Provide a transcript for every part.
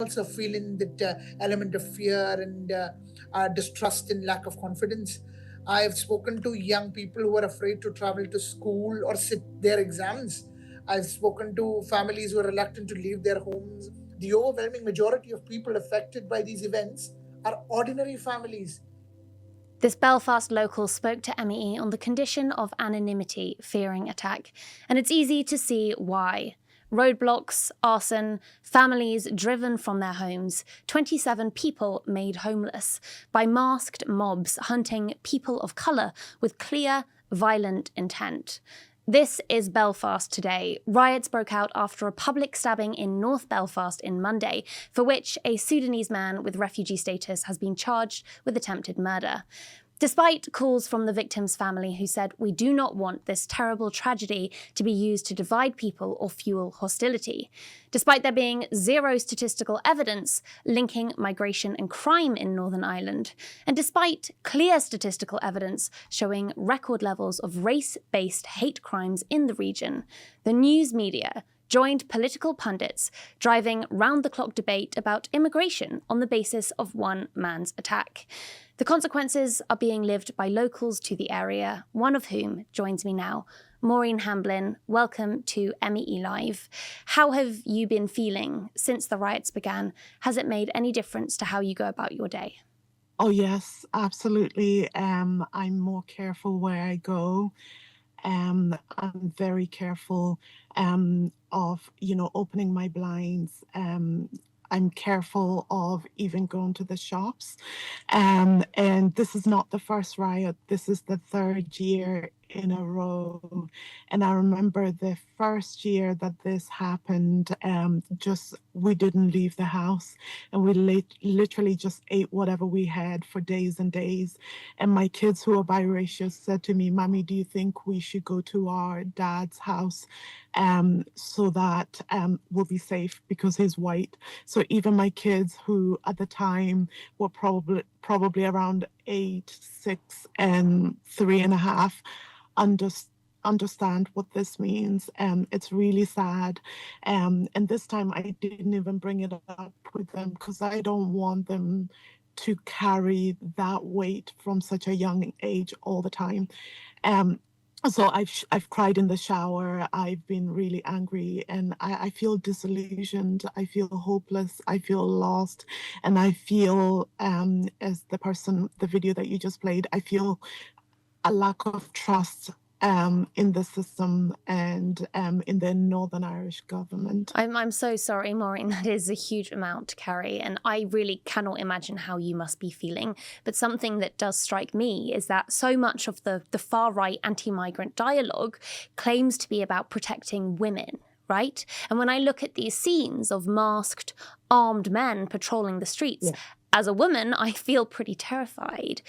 also feeling that element of fear and distrust and lack of confidence. I've spoken to young people who are afraid to travel to school or sit their exams. I've spoken to families who are reluctant to leave their homes. The overwhelming majority of people affected by these events are ordinary families. This Belfast local spoke to MEE on the condition of anonymity, fearing attack, and it's easy to see why. Roadblocks, arson, families driven from their homes, 27 people made homeless by masked mobs hunting people of colour with clear, violent intent. This is Belfast today. Riots broke out after a public stabbing in North Belfast in Monday, for which a Sudanese man with refugee status has been charged with attempted murder. Despite calls from the victim's family who said, "We do not want this terrible tragedy to be used to divide people or fuel hostility." Despite there being zero statistical evidence linking migration and crime in Northern Ireland, and despite clear statistical evidence showing record levels of race-based hate crimes in the region, the news media joined political pundits driving round-the-clock debate about immigration on the basis of one man's attack. The consequences are being lived by locals to the area, one of whom joins me now. Maureen Hamblin, welcome to MEE Live. How have you been feeling since the riots began? Has it made any difference to how you go about your day? Oh, yes, absolutely. I'm more careful where I go. I'm very careful of, opening my blinds. I'm careful of even going to the shops. And this is not the first riot. This is the third year in a row. And I remember the first year that this happened, we didn't leave the house, and we literally just ate whatever we had for days and days. And my kids, who are biracial, said to me, "Mommy, do you think we should go to our dad's house so that we'll be safe because he's white?" So even my kids, who at the time were probably around 8, 6, and 3.5, understand what this means. It's really sad. And this time I didn't even bring it up with them because I don't want them to carry that weight from such a young age all the time. So I've cried in the shower. I've been really angry, and I feel disillusioned. I feel hopeless. I feel lost, and I feel, as the video that you just played, I feel a lack of trust in the system and in the Northern Irish government. I'm so sorry, Maureen. That is a huge amount to carry, and I really cannot imagine how you must be feeling. But something that does strike me is that so much of the far-right anti-migrant dialogue claims to be about protecting women, right? And when I look at these scenes of masked, armed men patrolling the streets, as a woman, I feel pretty terrified.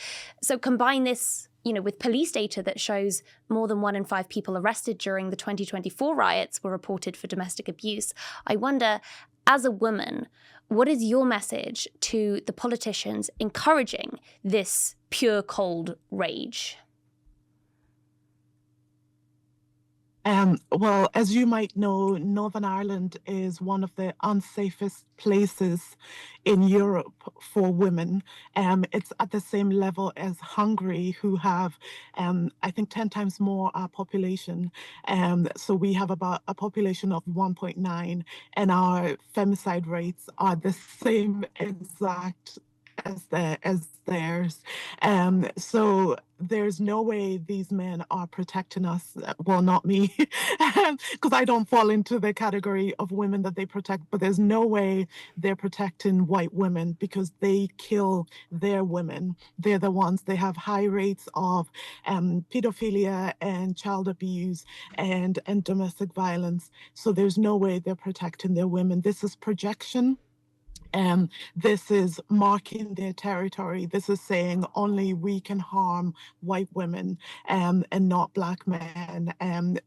So combine this with police data that shows more than 1 in 5 people arrested during the 2024 riots were reported for domestic abuse. I wonder, as a woman, what is your message to the politicians encouraging this pure cold rage? Well, as you might know, Northern Ireland is one of the unsafest places in Europe for women. It's at the same level as Hungary, who have, I think, 10 times more population. So we have about a population of 1.9, and our femicide rates are the same exact as theirs. So there's no way these men are protecting us. Well, not me, because I don't fall into the category of women that they protect, but there's no way they're protecting white women because they kill their women. They're the ones, they have high rates of pedophilia and child abuse and domestic violence. So there's no way they're protecting their women. This is projection. This is marking their territory. This is saying only we can harm white women and not black men. And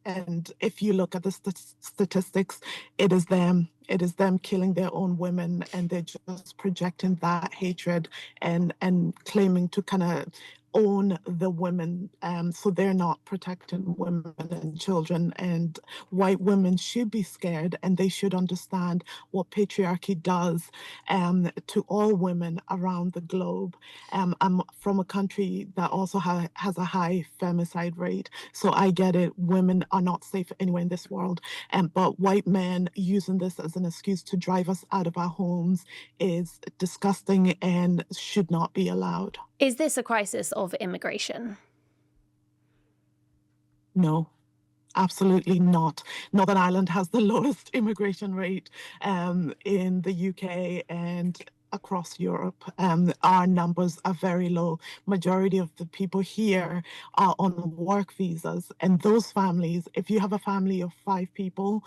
if you look at the statistics, it is them. It is them killing their own women, and they're just projecting that hatred and claiming to kind of own the women, so they're not protecting women and children. And white women should be scared, and they should understand what patriarchy does to all women around the globe. I'm from a country that also has a high femicide rate, so I get it. Women are not safe anywhere in this world, but white men using this as an excuse to drive us out of our homes is disgusting and should not be allowed. Is this a crisis of immigration? No, absolutely not. Northern Ireland has the lowest immigration rate in the UK and across Europe. Our numbers are very low. Majority of the people here are on work visas, and those families, if you have a family of 5 people,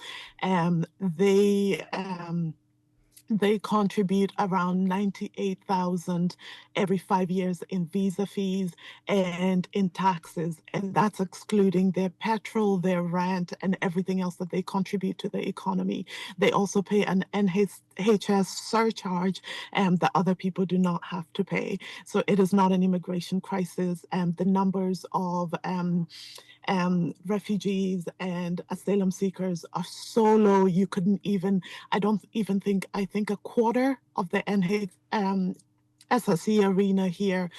they contribute around 98,000 every 5 years in visa fees and in taxes, and that's excluding their petrol, their rent, and everything else that they contribute to the economy. They also pay an NHS surcharge that other people do not have to pay. So it is not an immigration crisis. The numbers of refugees and asylum seekers are so low, you couldn't even, I think a quarter of the SSE arena here,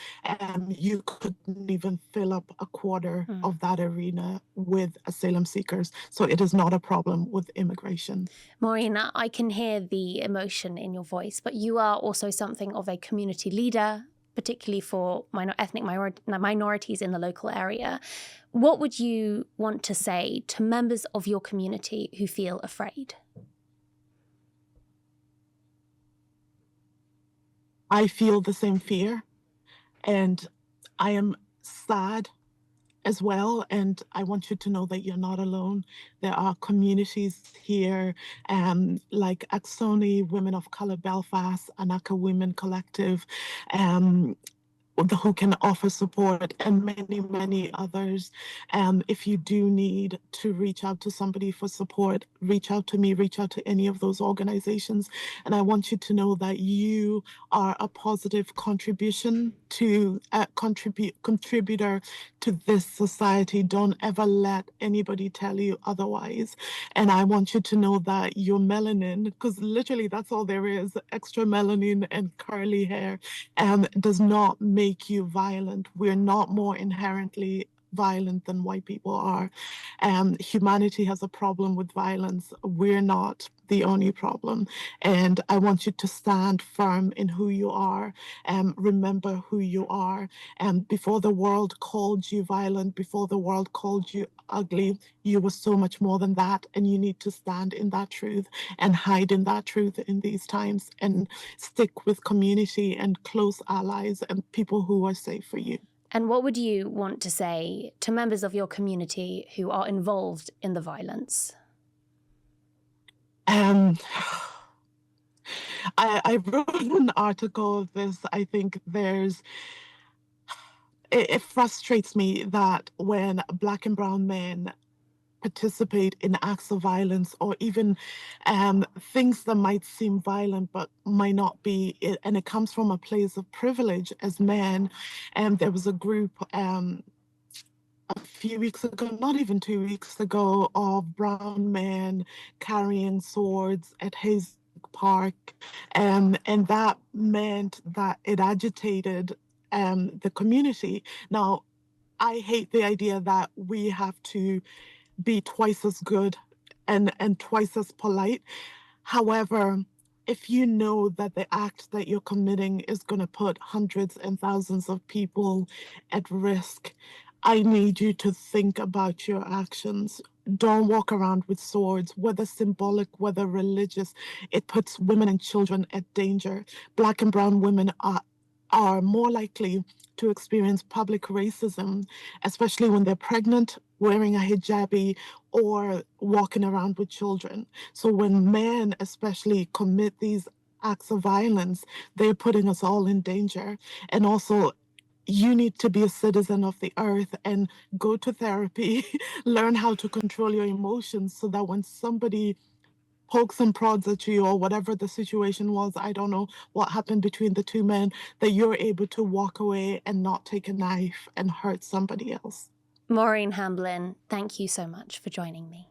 you couldn't even fill up a quarter of that arena with asylum seekers. So it is not a problem with immigration. Maureen, I can hear the emotion in your voice, but you are also something of a community leader, particularly for ethnic minorities in the local area. What would you want to say to members of your community who feel afraid? I feel the same fear, and I am sad as well. And I want you to know that you're not alone. There are communities here, like Axoni, Women of Color Belfast, Anaka Women Collective, who can offer support, and many, many others. If you do need to reach out to somebody for support, reach out to me, reach out to any of those organizations. And I want you to know that you are a positive contribution to contributor to this society. Don't ever let anybody tell you otherwise. And I want you to know that your melanin, because literally that's all there is, extra melanin and curly hair, does not make you violent. We're not more inherently violent than white people are. Humanity has a problem with violence. We're not the only problem. And I want you to stand firm in who you are, and remember who you are. And before the world called you violent, before the world called you ugly, you were so much more than that. And you need to stand in that truth and hide in that truth in these times, and stick with community and close allies and people who are safe for you. And what would you want to say to members of your community who are involved in the violence? I wrote an article of this. I think it frustrates me that when Black and brown men participate in acts of violence, or even things that might seem violent but might not be, and it comes from a place of privilege as men. And there was a group a few weeks ago, not even 2 weeks ago, of brown men carrying swords at Hayes Park, and that meant that it agitated the community. Now, I hate the idea that we have to be twice as good and twice as polite. However, if you know that the act that you're committing is going to put hundreds and thousands of people at risk, I need you to think about your actions. Don't walk around with swords, whether symbolic, whether religious. It puts women and children at danger. Black and brown women are more likely to experience public racism, especially when they're pregnant, wearing a hijabi, or walking around with children. So when men especially commit these acts of violence, they're putting us all in danger. And also, you need to be a citizen of the earth and go to therapy, learn how to control your emotions, so that when somebody pokes and prods at you, or whatever the situation was, I don't know what happened between the two men, that you're able to walk away and not take a knife and hurt somebody else. Maureen Hamblin, thank you so much for joining me.